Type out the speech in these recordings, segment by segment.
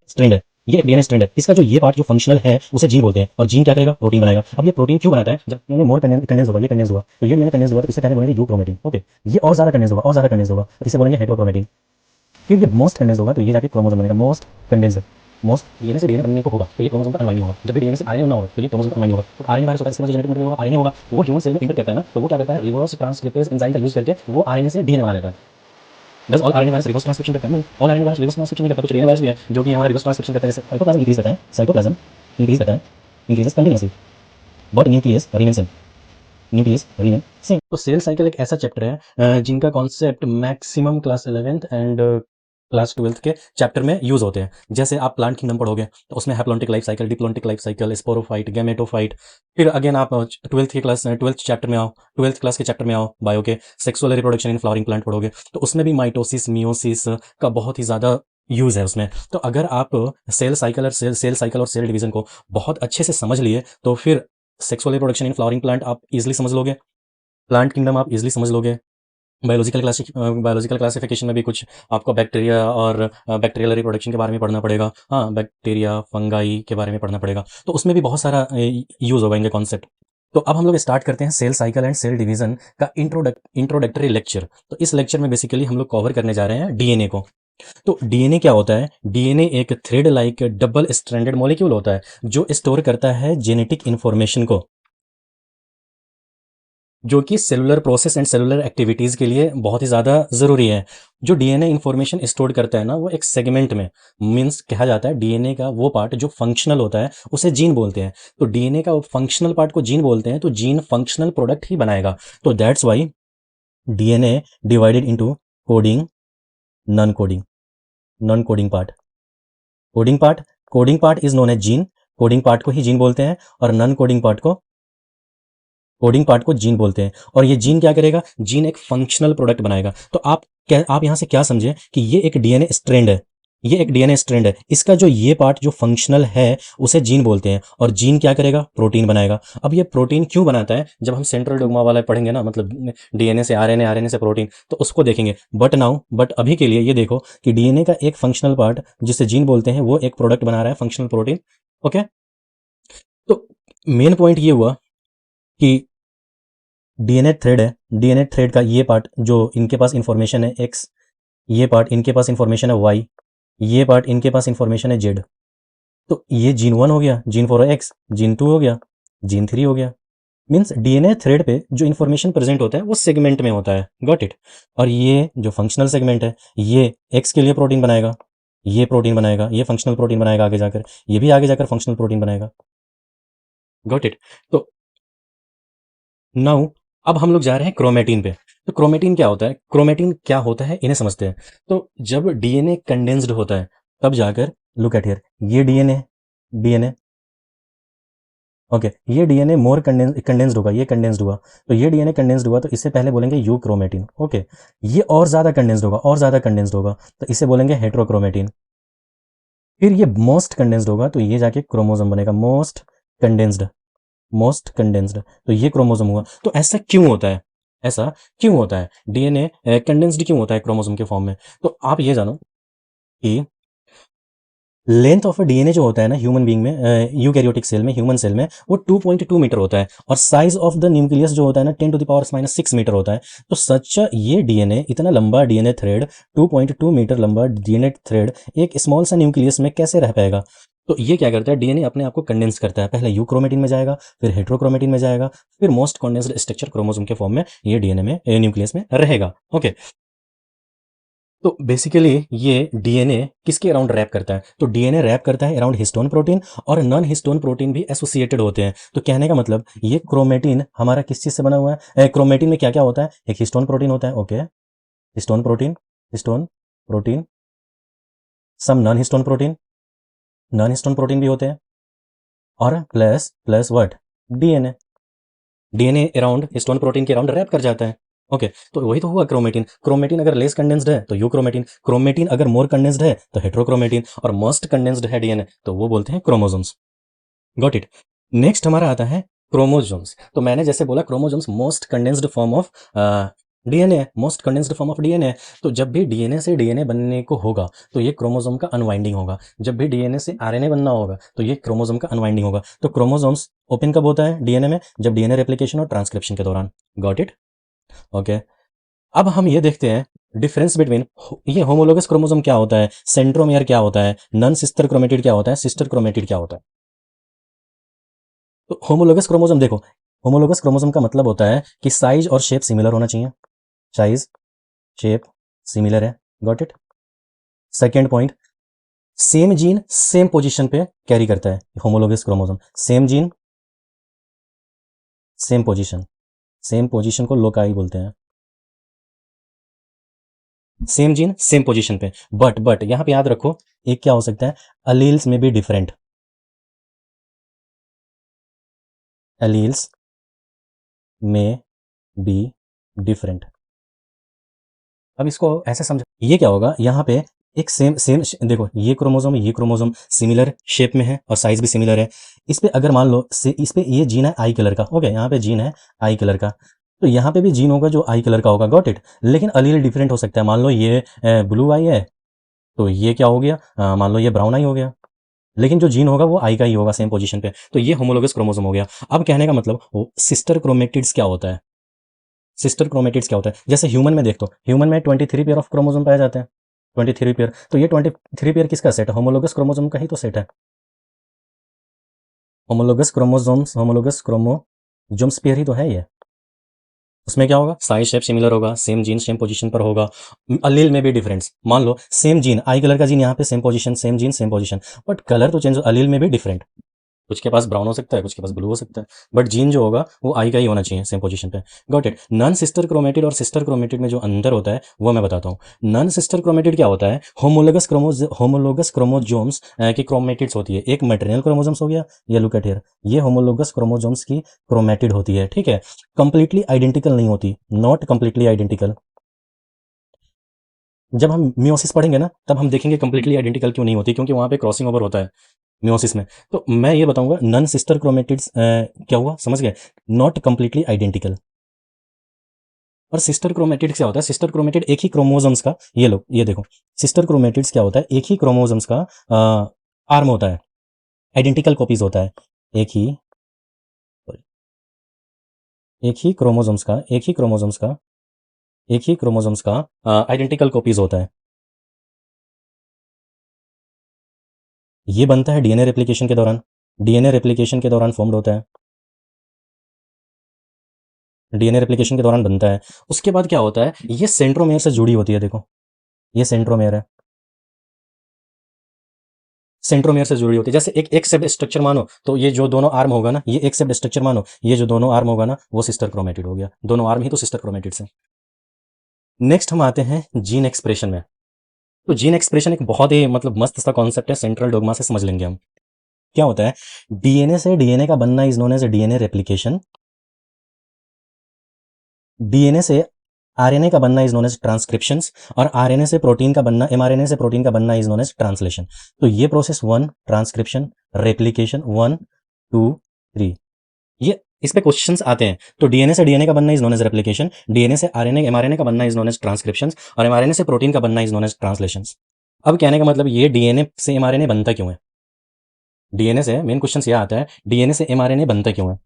Strand है, ये एक डीएनए स्ट्रैंड है। इसका जो ये पार्ट जो फंक्शनल है उसे जीन बोलते हैं, और जीन क्या करेगा, प्रोटीन बनाएगा। अब ये प्रोटीन क्यों बनाता है, जब डीएनए मोर कंडेंस होगा, ये कंडेंस हुआ तो ये डीएनए कंडेंस हुआ तो इससे पहले बोलेंगे यूक्रोमेटिन। ओके, ये और ज्यादा कंडेंस होगा, और ज्यादा कंडेंस होगा तो इसे बोलेंगे हेटेरोक्रोमेटिन। फिर ये मोस्ट कंडेंस होगा तो ये जाके क्रोमोसोम बनेगा, मोस्ट कंडेंस। मोस्ट डीएनए से डीएनए बनने को होगा तो ये क्रोमोसोम का अनवाइंडिंग होगा। जब भी डीएनए से आरएनए ना हो तो ये क्रोमोसोम का अनवाइंडिंग होगा। तो आरएनए वायरस होता है, इसके बाद जेनेटिक मटेरियल होगा, आरएनए होगा, वो ह्यूमन सेल में इंटर करता है ना, तो वो क्या करता है, रिवर्स ट्रांसक्रिप्टेज एंजाइम का यूज करके वो आरएनए से डीएनए बना लेता है। दस all RNA virus reverse transcription करता है नहीं, all RNA virus reverse transcription नहीं करता। कुछ डीएनए वायरस भी है जो कि हमारा रिवर्स ट्रांसक्रिप्शन करता है, जैसे साइटोप्लाज्म इंक्रीज करता है, साइटोप्लाज्म इंक्रीज करता है, increases continuously, but nucleus remain same, nucleus remain same. तो सेल साइकिल एक ऐसा चैप्टर है जिनका concept maximum class 11th and class 12th के चैप्टर में यूज होते हैं। जैसे आप प्लांट किंगडम पढ़ोगे तो उसमें haplontic life cycle, diplontic life cycle, sporophyte, gametophyte. फिर अगेन आप 12th चैप्टर में आओ, 12th क्लास के चैप्टर में आओ, बायो के sexual reproduction in flowering plant पढ़ोगे तो उसमें भी माइटोसिस, मियोसिस का बहुत ही ज्यादा यूज है उसमें। तो अगर आप सेल साइकिल और सेल डिवीजन को बहुत अच्छे से समझ लिए तो फिर sexual reproduction in flowering plant आप इजीली समझ लोगे, प्लांट किंगडम आप इजीली समझ लोगे। बायोलॉजिकल क्लासिफिकेशन में भी कुछ आपको बैक्टीरिया और बैक्टीरियल रिप्रोडक्शन के बारे में पढ़ना पड़ेगा। हाँ, बैक्टीरिया, फंगाई के बारे में पढ़ना पड़ेगा, तो उसमें भी बहुत सारा यूज होगा इनके कॉन्सेप्ट। तो अब हम लोग स्टार्ट करते हैं cell cycle and cell division का इंट्रोडक्टरी लेक्चर। तो इस लेक्चर में बेसिकली हम लोग कवर करने जा रहे हैं डीएनए को। तो डीएनए क्या होता है, डीएनए एक thread like double stranded molecule होता है जो स्टोर करता है जेनेटिक इंफॉर्मेशन को, जो कि cellular process and cellular activities के लिए बहुत ही ज्यादा जरूरी है। जो डीएनए इंफॉर्मेशन स्टोर करता है ना, वो एक सेगमेंट में, मींस कहा जाता है डीएनए का वो पार्ट जो फंक्शनल होता है उसे जीन बोलते हैं। तो डीएनए का फंक्शनल पार्ट को जीन बोलते हैं, तो जीन फंक्शनल प्रोडक्ट ही बनाएगा। तो that's why DNA divided into coding, non coding, non coding part, coding part is known as gene, coding part को ही जीन बोलते हैं, और नॉन कोडिंग पार्ट को जीन बोलते हैं। और ये जीन क्या करेगा, जीन एक फंक्शनल प्रोडक्ट बनाएगा। तो आप यहां से क्या समझे कि ये एक डीएनए स्ट्रैंड है, ये एक डीएनए स्ट्रैंड है। इसका जो ये पार्ट जो फंक्शनल है उसे जीन बोलते हैं, और जीन क्या करेगा, प्रोटीन बनाएगा। अब ये प्रोटीन क्यों बनाता है, जब हम सेंट्रल डोग्मा वाला पढ़ेंगे ना, मतलब डीएनए से आरएनए, आरएनए से प्रोटीन, तो उसको देखेंगे। बट अभी के लिए ये देखो कि डीएनए का एक फंक्शनल पार्ट जिसे जीन बोलते हैं वो एक प्रोडक्ट बना रहा है, फंक्शनल प्रोटीन। ओके, तो मेन पॉइंट ये हुआ कि डीएनए थ्रेड है, डीएनए थ्रेड का ये पार्ट जो इनके पास इंफॉर्मेशन है एक्स, ये पार्ट इनके पास इंफॉर्मेशन है वाई, ये पार्ट इनके पास इंफॉर्मेशन है जेड। तो ये जीन 1 हो गया, जीन 4 एक्स, जीन 2 हो गया, जीन 3 हो गया। मीन्स डीएनए थ्रेड पे जो इंफॉर्मेशन प्रेजेंट होता है वो सेगमेंट में होता है, गॉट इट। और ये जो फंक्शनल सेगमेंट है, ये एक्स के लिए प्रोटीन बनाएगा, ये प्रोटीन बनाएगा, ये फंक्शनल प्रोटीन बनाएगा आगे जाकर, ये भी आगे जाकर फंक्शनल प्रोटीन बनाएगा, गॉट इट। तो नाउ अब हम लोग जा रहे हैं क्रोमेटिन पे। तो क्रोमेटिन क्या होता है, क्रोमेटिन क्या होता है इन्हें समझते हैं। तो जब डीएनए कंडेंस्ड होता है तब जाकर, लुक एट हियर, ये डीएनए, डीएनए ओके, ये डीएनए मोर कंडेंस्ड होगा, ये कंडेंस्ड हुआ, तो ये डीएनए कंडेंस्ड हुआ तो इससे पहले बोलेंगे यू क्रोमेटिन। ओके, ये और ज्यादा कंडेंस्ड होगा, और ज्यादा कंडेंस्ड होगा तो इसे बोलेंगे हेट्रोक्रोमेटिन। फिर ये मोस्ट कंडेंस्ड होगा तो ये जाके क्रोमोसोम बनेगा, मोस्ट कंडेंस्ड, मोस्ट कंडेंस्ड, तो ये क्रोमोसोम हुआ। तो ऐसा क्यों होता है, ऐसा क्यों होता है, डीएनए कंडेंस्ड क्यों होता है क्रोमोसोम के फॉर्म में। तो आप ये जानो कि लेंथ ऑफ डीएनए जो होता है ना ह्यूमन बीइंग में, यूकैरियोटिक सेल में, ह्यूमन सेल में, वो 2.2 मीटर होता है, और साइज ऑफ द न्यूक्लियस जो होता है ना 10⁻⁻6 मीटर होता है। तो सच ये डीएनए, इतना लंबा डीएनए थ्रेड, 2.2 मीटर लंबा डीएनए थ्रेड एक स्मॉल सा न्यूक्लियस में कैसे रह पाएगा। तो ये क्या करता है, डीएनए अपने आप को कंडेंस करता है, पहले यूक्रोमेटिन में जाएगा, फिर हेट्रोक्रोमेटिन में जाएगा, फिर मोस्ट कंडेंस्ड स्ट्रक्चर क्रोमोसोम के फॉर्म में ये डीएनए में, न्यूक्लियस में रहेगा। ओके, तो बेसिकली ये डीएनए किसके अराउंड रैप करता है, तो डीएनए रैप करता है अराउंड हिस्टोन प्रोटीन, और नॉन हिस्टोन प्रोटीन भी एसोसिएटेड होते हैं। तो कहने का मतलब ये क्रोमेटिन हमारा किस चीज से बना हुआ है, क्रोमेटिन में क्या क्या होता है, एक हिस्टोन प्रोटीन होता है, okay, histone protein, histone protein, some non histone protein भी होते हैं, और plus plus what, DNA, DNA around histone protein के अराउंड रैप कर जाता है। ओके, तो वही तो हुआ क्रोमेटिन। क्रोमेटिन अगर लेस कंडेंस्ड है तो यूक्रोमेटिन, क्रोमेटिन अगर मोर कंडेंस्ड है तो हेट्रोक्रोमेटिन, और मोस्ट कंडेंस्ड है डीएनए तो वो बोलते हैं क्रोमोसोम्स, गॉट इट। नेक्स्ट हमारा आता है क्रोमोसोम्स। तो मैंने जैसे बोला chromosomes most condensed form of DNA है, most condensed form of DNA है। तो जब भी डीएनए से डीएनए बनने को होगा तो ये क्रोमोसोम का अनवाइंडिंग होगा। जब भी डीएनए से आरएनए बनना होगा तो ये क्रोमोसोम का अनवाइंडिंग होगा। तो क्रोमोसोम्स ओपन कब होता है डीएनए में? जब डीएनए रेप्लिकेशन और ट्रांसक्रिप्शन के दौरान। Got it? ओके। अब हम ये देखते हैं डिफरेंस बिटवीन ये होमोलोगस क्रोमोसोम क्या होता है, सेंट्रोमियर क्या होता है, नॉन सिस्टर क्रोमेटिड क्या होता है, सिस्टर क्रोमेटिड क्या होता है। तो होमोलोगस क्रोमोसोम देखो, होमोलोगस क्रोमोसोम का मतलब होता है कि साइज और शेप सिमिलर होना चाहिए। साइज शेप सिमिलर है। Got it? Second point, same gene same position पे कैरी करता है homologous chromosome. Same gene same position, same position को लोकाई बोलते हैं। सेम जीन सेम पोजीशन पे, बट यहां पे याद रखो एक क्या हो सकता है, अलील्स में भी डिफरेंट। एलील्स में बी डिफरेंट। अब इसको ऐसे समझो, ये क्या होगा यहाँ पे, एक सेम सेम देखो, ये क्रोमोसोम सिमिलर शेप में है और साइज भी सिमिलर है। इस पे अगर मान लो इस पे ये जीन है आई कलर का, ओके, यहाँ पे जीन है आई कलर का, तो यहाँ पे भी जीन होगा जो आई कलर का होगा। Got it? लेकिन अलील डिफरेंट हो सकता है। मान लो ये ब्लू आई है तो ये क्या हो गया, मान लो ये ब्राउन आई हो गया, लेकिन जो जीन होगा वो आई का ही होगा सेम पोजीशन पे। तो ये होमोलोगस क्रोमोसोम हो गया। अब कहने का मतलब सिस्टर क्रोमेटिड्स क्या होता है, सिस्टर क्रोमेटिड्स क्या होता है? जैसे ह्यूमन में देख, तो ह्यूमन में 23 पेयर ऑफ क्रोमोसोम पाए जाते हैं। 23 पेयर, तो ये 23 पेयर किसका सेट है? होमोलोगस क्रोमोसोम का ही तो सेट है। Homologous chromosomes, homologous chromosomes pair ही तो है ये। उसमें क्या होगा, साइज शेप सिमिलर होगा, सेम जीन सेम पोजीशन पर होगा, अलील में भी डिफरेंस। मान लो सेम जीन आई कलर का जीन यहाँ पे same position, same gene same position, but colour तो चेंज, अलील में भी डिफरेंट। कुछ के पास ब्राउन हो सकता है, कुछ के पास ब्लू हो सकता है, बट जीन जो होगा वो आई का ही होना चाहिए सेम पोजीशन पे। Got it? Non sister chromatid और सिस्टर क्रोमेटिड में जो अंतर होता है वो मैं बताता हूँ। नॉन सिस्टर क्रोमेटिड क्या होता है, होमोलोगस क्रोमोजोम्स की क्रोमेटिड्स होती है। एक मैटरनल क्रोमोजोम्स हो गया, ये लुक एट हियर, ये होमोलोगस क्रोमोजोम्स की क्रोमेटिड होती है, ठीक है। कंप्लीटली आइडेंटिकल नहीं होती, नॉट कंप्लीटली आइडेंटिकल। जब हम मियोसिस पढ़ेंगे ना तब हम देखेंगे कंप्लीटली आइडेंटिकल क्यों नहीं होती, क्योंकि वहां पे क्रॉसिंग ओवर होता है मियोसिस में। तो मैं ये बताऊंगा नॉन सिस्टर क्रोमेटिड्स क्या हुआ, समझ गए? Not completely identical. और सिस्टर क्रोमेटिड्स क्या होता है? सिस्टर क्रोमेटिड एक ही क्रोमोसोम्स का, ये लो ये देखो, सिस्टर क्रोमेटिड्स क्या होता है, एक ही क्रोमोसोम्स का आर्म होता है, आइडेंटिकल कॉपीज होता है। एक ही एक ही क्रोमोसोम्स का एक ही क्रोमोसोम्स का एक ही क्रोमोसोम्स का आइडेंटिकल कॉपीज होता है। ये बनता है डीएनए रेप्लिकेशन के दौरान, डीएनए रेप्लिकेशन के दौरान फॉर्म्ड होता है, डीएनए रेप्लिकेशन के दौरान बनता है। उसके बाद क्या होता है, ये सेंट्रोमेयर से जुड़ी होती है, देखो ये सेंट्रोमेयर है, सेंट्रोमेयर से जुड़ी होती है। जैसे एक एक सेप्ड स्ट्रक्चर मानो तो ये जो दोनों आर्म होगा ना, ये एक सेप्ड स्ट्रक्चर मानो, ये जो दोनों आर्म होगा ना वो सिस्टर क्रोमेटिड हो गया, दोनों आर्म ही तो सिस्टर क्रोमेटिड से। नेक्स्ट हम आते हैं जीन एक्सप्रेशन में। तो जीन एक्सप्रेशन एक बहुत ही मतलब मस्त सा कॉन्सेप्ट है, सेंट्रल डोगमा से समझ लेंगे हम। क्या होता है, डीएनए से डीएनए का बनना is known as DNA replication, DNA से आरएनए का बनना इज नोन एज ट्रांसक्रिप्शंस, और आरएनए से प्रोटीन का बनना, एमआरएनए से प्रोटीन का बनना इज नोन एज ट्रांसलेशन। तो ये प्रोसेस 1 ट्रांसक्रिप्शन, रेप्लिकेशन 1 2 3, ये इस पे क्वेश्चंस आते हैं। तो डीएनए से डीएनए का बनना is known as replication, DNA से आरएनए एमआरएनए का बनना इज नोन एज ट्रांसक्रिप्शंस, और एमआरएनए से प्रोटीन का बनना इज नोन एज ट्रांसलेशंस। अब कहने का मतलब ये डीएनए से एमआरएनए बनता क्यों है, डीएनए से मेन क्वेश्चन ये आता है, डीएनए से एमआरएनए बनता क्यों है?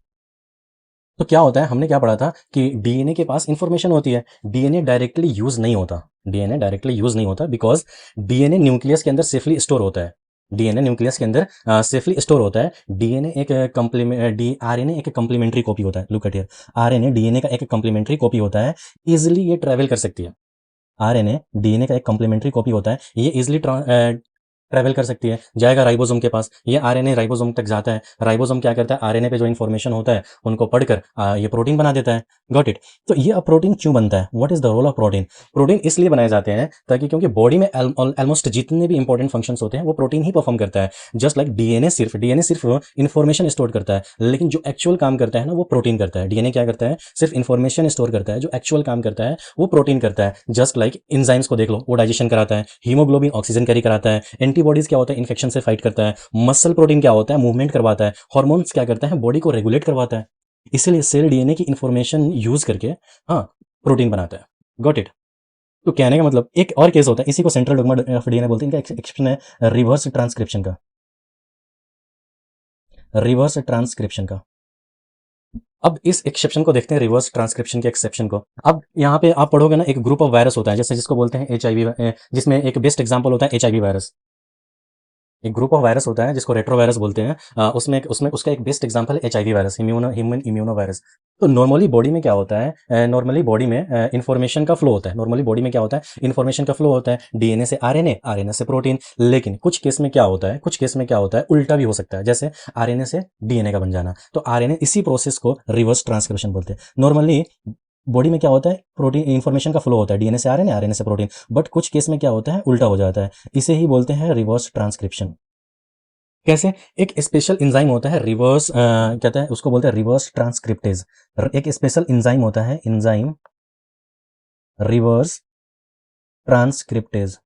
तो क्या होता है, हमने क्या पढ़ा था कि डीएनए के पास इंफॉर्मेशन होती है, डीएनए डायरेक्टली यूज नहीं होता, डीएनए डायरेक्टली यूज नहीं होता बिकॉज डीएनए न्यूक्लियस के अंदर सेफली स्टोर होता है, डीएनए न्यूक्लियस के अंदर सेफली स्टोर होता है। डीएनए एक कंप्लीमेंट डी आरएनए एक कंप्लीमेंट्री कॉपी होता है, look at here, RNA DNA का एक कंप्लीमेंट्री कॉपी होता है, इजिली ये ट्रेवल कर सकती है। आरएनए डीएनए का एक कंप्लीमेंट्री कॉपी होता है, ये इजिली ट्रैवल कर सकती है, जाएगा राइबोसोम के पास, ये आरएनए राइबोसोम तक जाता है, राइबोसोम क्या करता है, आरएनए पे जो इन्फॉर्मेशन होता है उनको पढ़कर ये प्रोटीन बना देता है। Got it? तो ये अब प्रोटीन क्यों बनता है, what is the role of protein? Protein इसलिए बनाए जाते हैं ताकि, क्योंकि बॉडी में ऑलमोस्ट जितने भी इंपॉर्टेंट फंक्शंस होते हैं वो प्रोटीन ही परफॉर्म करता है। जस्ट लाइक डीएनए सिर्फ इन्फॉर्मेशन स्टोर करता है, लेकिन जो एक्चुअल काम करता है ना वो प्रोटीन करता है। डीएनए क्या करता है, सिर्फ इन्फॉर्मेशन स्टोर करता है, जो एक्चुअल काम करता है वो प्रोटीन करता है। जस्ट लाइक इंजाइम्स को देख लो, वो डाइजेशन कराता है, हीमोग्लोबिन ऑक्सीजन कैरी कराता है, एंटीबॉडीज क्या होता है, इन्फेक्शन से फाइट करता है, मसल प्रोटीन क्या होता है, मूवमेंट करवाता है, हार्मोन्स क्या करता है, बॉडी को रेगुलेट करवाता है। इसीलिए सेल डीएनए की इंफॉर्मेशन यूज करके, हाँ, प्रोटीन बनाता है। Got it. तो कहने का मतलब एक और केस होता है, इसी को सेंट्रल डोग्मा ऑफ डीएनए बोलते हैं, इनका एक्सेप्शन है रिवर्स ट्रांसक्रिप्शन का। रिवर्स ट्रांसक्रिप्शन का। अब इस एक्सेप्शन को देखते हैं, रिवर्स ट्रांसक्रिप्शन के एक्सेप्शन को। अब यहाँ पे आप पढ़ोगे ना, एक ग्रुप ऑफ वायरस होता है, जैसे जिसको बोलते हैं एचआईवी, जिसमें एक बेस्ट एग्जांपल होता है एचआईवी वायरस। एक ग्रुप ऑफ वायरस होता है जिसको रेट्रो वायरस बोलते हैं, उसमें उसमें उसका एक बेस्ट एग्जांपल है HIV virus, human immuno virus. तो नॉर्मली बॉडी में क्या होता है, नॉर्मली बॉडी में इंफॉर्मेशन का फ्लो होता है। नॉर्मली बॉडी में क्या होता है, इंफॉर्मेशन का फ्लो होता है, डीएनए से आरएनए, आरएनए से प्रोटीन। लेकिन कुछ केस में क्या होता है, कुछ केस में क्या होता है, उल्टा भी हो सकता है, जैसे आरएनए से डीएनए का बन जाना। तो आरएनए, इसी प्रोसेस को रिवर्स ट्रांसक्रिप्शन बोलते हैं। नॉर्मली बॉडी में क्या होता है, प्रोटीन इंफॉर्मेशन का फ्लो होता है, डीएनए से आरएनए, आरएनए से प्रोटीन। बट कुछ केस में क्या होता है, उल्टा हो जाता है। इसे ही बोलते हैं रिवर्स ट्रांसक्रिप्शन। कैसे? एक स्पेशल इंजाइम होता है रिवर्स, कहते हैं उसको, बोलते हैं रिवर्स ट्रांसक्रिप्टेज। एक स्पेशल इंजाइम होता है, enzyme reverse transcriptase,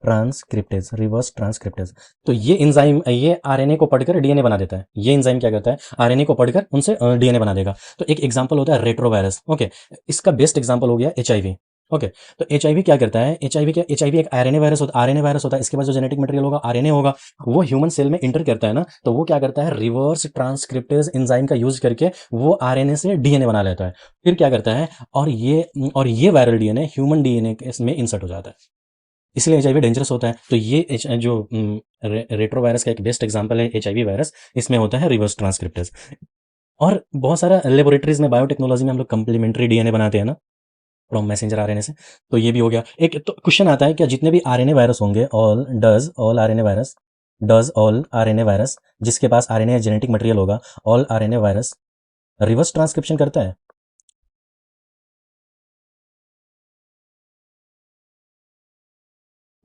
transcriptase, reverse transcriptase. तो ये एंजाइम, ये आरएनए को पढ़कर डीएनए बना देता है। ये एंजाइम क्या करता है, आरएनए को पढ़कर उनसे डीएनए बना देगा। तो एक एग्जांपल होता है रेट्रोवायरस। ओके, इसका बेस्ट एग्जांपल हो गया एचआईवी। ओके, तो एचआईवी क्या करता है, एचआईवी एक आरएनए वायरस होता है, आरएनए वायरस होता है। इसके बाद जो जेनेटिक मटेरियल होगा, आरएनए होगा, वो ह्यूमन सेल में इंटर करता है ना, तो वो क्या करता है, रिवर्स ट्रांसक्रिप्टेज एंजाइम का यूज करके वो आरएनए से डीएनए बना लेता है। फिर क्या करता है, और ये वायरल डीएनए ह्यूमन डीएनए में इंसर्ट हो जाता है। इसलिए एचआईवी डेंजरस होता है। तो ये जो रेट्रोवायरस का एक बेस्ट एग्जांपल है एचआईवी वायरस, इसमें होता है रिवर्स ट्रांसक्रिप्टेज। और बहुत सारा लेबोरेटरीज में, बायोटेक्नोलॉजी में हम लोग कंप्लीमेंट्री डीएनए बनाते हैं ना, फ्रॉम मैसेंजर आरएनए से। तो ये भी हो गया। एक तो क्वेश्चन आता है, क्या जितने भी आरएनए वायरस होंगे, डज ऑल आरएनए वायरस जिसके पास आरएनए जेनेटिक मटेरियल होगा, all RNA virus reverse transcription करता है?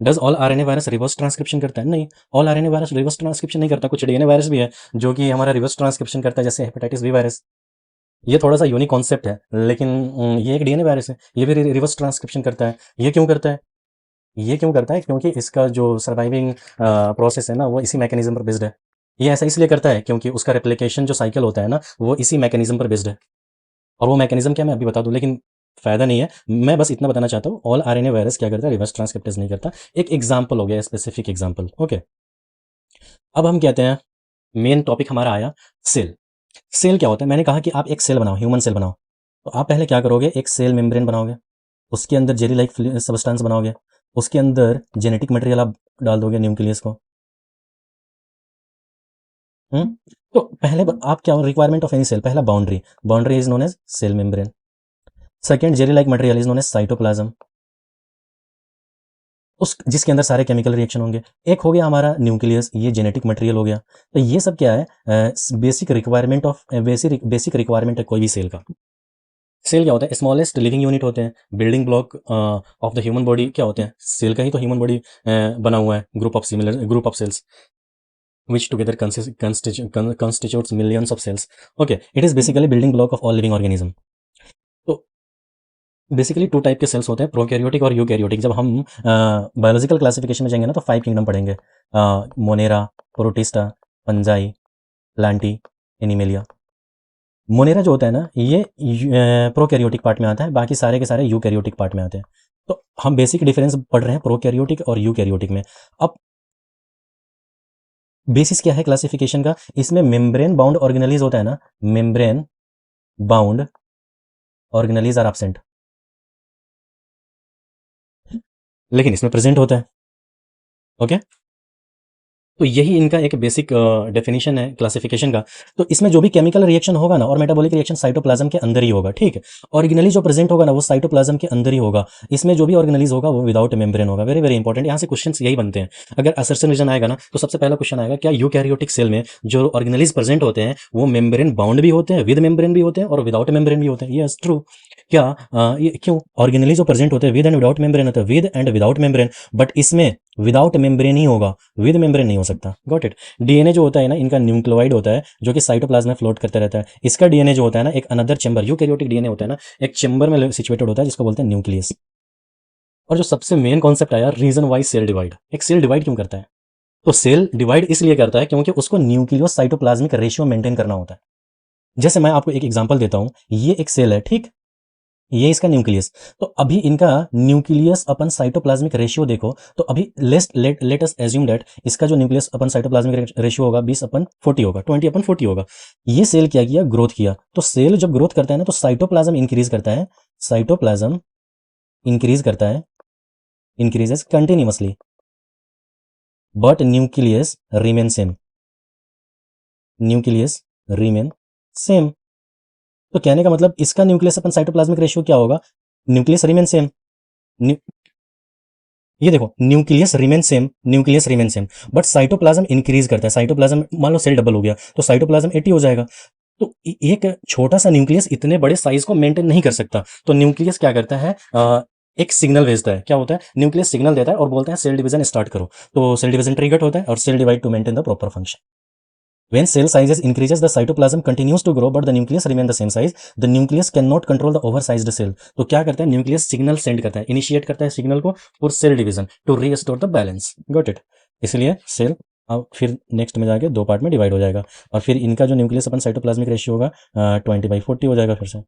Does all RNA virus reverse transcription करता है? नहीं, all RNA virus reverse transcription नहीं करता। कुछ डीएनए वायरस भी है जो कि हमारा रिवर्स ट्रांसक्रिप्शन करता है, जैसे हेपेटाइटिस बी वायरस। ये थोड़ा सा यूनिक कॉन्सेप्ट है, लेकिन ये एक डीएनए वायरस है, ये भी रिवर्स ट्रांसक्रिप्शन करता है। ये क्यों करता है? ये क्यों करता है, क्योंकि इसका जो सर्वाइविंग प्रोसेस है ना, वो इसी मैकेनिज्म पर बेस्ड है। ये ऐसा इसलिए करता है क्योंकि उसका रेप्लिकेशन जो साइकिल होता है ना, वो इसी मैकेनिज्म पर बेस्ड है। और वो मैकेनिज्म क्या, मैं अभी बता दूं, लेकिन फायदा नहीं है। मैं बस इतना बताना चाहता हूँ, ऑल आरएनए वायरस क्या करता है, रिवर्स ट्रांसक्रिप्टेज नहीं करता। एक एग्जाम्पल हो गया, स्पेसिफिक एग्जाम्पल। ओके, अब हम कहते हैं, मेन टॉपिक हमारा आया सेल। सेल क्या होता है? मैंने कहा कि आप एक सेल बनाओ, ह्यूमन सेल बनाओ, तो आप पहले क्या करोगे, एक सेल मेम्ब्रेन बनाओगे, उसके अंदर जेली लाइक सब्सटेंस बनाओगे, उसके अंदर जेनेटिक मटेरियल आप डाल दोगे, न्यूक्लियस को। हम्म तो पहले आप क्या, रिक्वायरमेंट ऑफ एनी सेल, पहला boundary, boundary is known as cell membrane. Second, jelly like material is known as cytoplasm, उस जिसके अंदर सारे केमिकल रिएक्शन होंगे। एक हो गया हमारा न्यूक्लियस, ये जेनेटिक मटेरियल हो गया। तो ये सब क्या है, basic requirement of basic requirement है कोई भी सेल का। सेल क्या होता है, स्मॉलेस्ट लिविंग यूनिट होते हैं, building block of the human body क्या होते हैं, सेल का ही तो ह्यूमन बॉडी बना हुआ है, group of cells which together constitutes millions of cells. Okay, it is basically building block of all living organism. तो बेसिकली टू टाइप के सेल्स होते हैं, प्रोकैरियोटिक और यूकैरियोटिक। जब हम बायोलॉजिकल क्लासिफिकेशन में जाएंगे ना, तो 5 किंगडम पढ़ेंगे, Monera, protista, fungi, Plantae, animalia. Monera जो होता है ना, ये प्रोकैरियोटिक पार्ट में आता है, बाकी सारे के सारे यूकैरियोटिक पार्ट में आते हैं। तो हम बेसिक डिफरेंस पढ़ रहे हैं प्रोकैरियोटिक और यूकैरियोटिक में। अब बेसिस क्या है क्लासिफिकेशन का, इसमें मेम्ब्रेन बाउंड ऑर्गेनेलिज होता है ना, membrane bound organelles are absent, लेकिन इसमें प्रेजेंट होता है। ओके, तो यही इनका एक बेसिक डेफिनेशन है क्लासिफिकेशन का। तो इसमें जो भी केमिकल रिएक्शन होगा ना, और मेटाबॉलिक रिएक्शन साइटोप्लाज्म के अंदर ही होगा, ठीक है। ऑर्गेनेली जो प्रेजेंट होगा ना, वो साइटोप्लाज्म के अंदर ही होगा। इसमें जो भी ऑर्गेनेलीज होगा वो विदाउट मेम्ब्रेन होगा। वेरी वेरी इंपॉर्टेंट, यहाँ से क्वेश्चन यही बनते हैं। अगर असर्शन रीजन आएगा ना, तो सबसे पहला क्वेश्चन आएगा, क्या यूकैरियोटिक सेल में जो ऑर्गेनेलीज प्रेजेंट होते हैं वो मेम्ब्रेन बाउंड भी होते हैं, विद मेम्ब्रेन भी होते हैं, और विदाउट मेम्ब्रेन भी होते हैं? Yes, true. क्या ये क्यों ऑर्गेनेली जो प्रेजेंट होते हैं विद एंड विदाउट मेम्ब्रेन होते हैं, with and without membrane, but इसमें विदाउट मेम्ब्रेन ही होगा, विद मेम्ब्रेन नहीं हो सकता। Got it. डीएनए जो होता है ना, इनका न्यूक्लियोइड होता है जो कि साइटोप्लाज्म में फ्लोट करता रहता है। इसका डीएनए जो होता है ना, एक अनदर चेंबर, यूकैरियोटिक डीएनए होता है ना, एक चेंबर में सिचुएटेड होता है जिसको बोलते हैं न्यूक्लियस। और जो सबसे मेन कॉन्सेप्ट आया, रीजन वाइज सेल डिवाइड। एक सेल डिवाइड क्यों करता है? तो सेल डिवाइड इसलिए करता है क्योंकि उसको न्यूक्लियस साइटोप्लाज्मिक रेशियो मेंटेन करना होता है। जैसे मैं आपको एक एग्जांपल देता हूं, ये एक सेल है, ठीक। ये इसका न्यूक्लियस। तो अभी इनका न्यूक्लियस अपन साइटोप्लाज्मिक रेशियो देखो, तो अभी लेट अस एज्यूम दैट इसका जो न्यूक्लियस अपन साइटोप्लाज्मिक रेशियो होगा 20/40 होगा, 20/40 होगा। ये सेल क्या किया, ग्रोथ किया। तो सेल जब ग्रोथ करता है ना, तो साइटोप्लाज्म इंक्रीज करता है, साइटोप्लाज्म इंक्रीज करता है, increases continuously, but nucleus remain same, nucleus remain same. तो कहने का मतलब इसका न्यूक्लियस अपन साइटोप्लाज्मिक रेशियो क्या होगा, न्यूक्लियस रिमेन सेम। ये देखो, nucleus remain same, nucleus remain same, but cytoplasm increase करता है। साइटोप्लाज्म मान लो सेल डबल हो गया, तो साइटोप्लाज्म 80 हो जाएगा। तो एक छोटा सा न्यूक्लियस इतने बड़े साइज को मेंटेन नहीं कर सकता। तो न्यूक्लियस क्या करता है, एक सिग्नल भेजता है। क्या होता है, न्यूक्लियस सिग्नल देता है और बोलता है सेल डिवीजन स्टार्ट करो। तो सेल डिवीजन ट्रिगर होता है और cell divide to maintain the proper function. When cell sizes increases, the cytoplasm continues to grow, but the nucleus remain the same size. The nucleus cannot control the oversized cell. तो क्या करता है, nucleus signal send करता है, initiate करता है signal को for cell division to restore the balance. Got it. इसलिए सेल अब फिर नेक्स्ट में जाके 2 पार्ट में डिवाइड हो जाएगा, और फिर इनका जो न्यूक्लियस अपन साइटोप्लाज्मिक रेशियो होगा 20/40 हो जाएगा फिर से।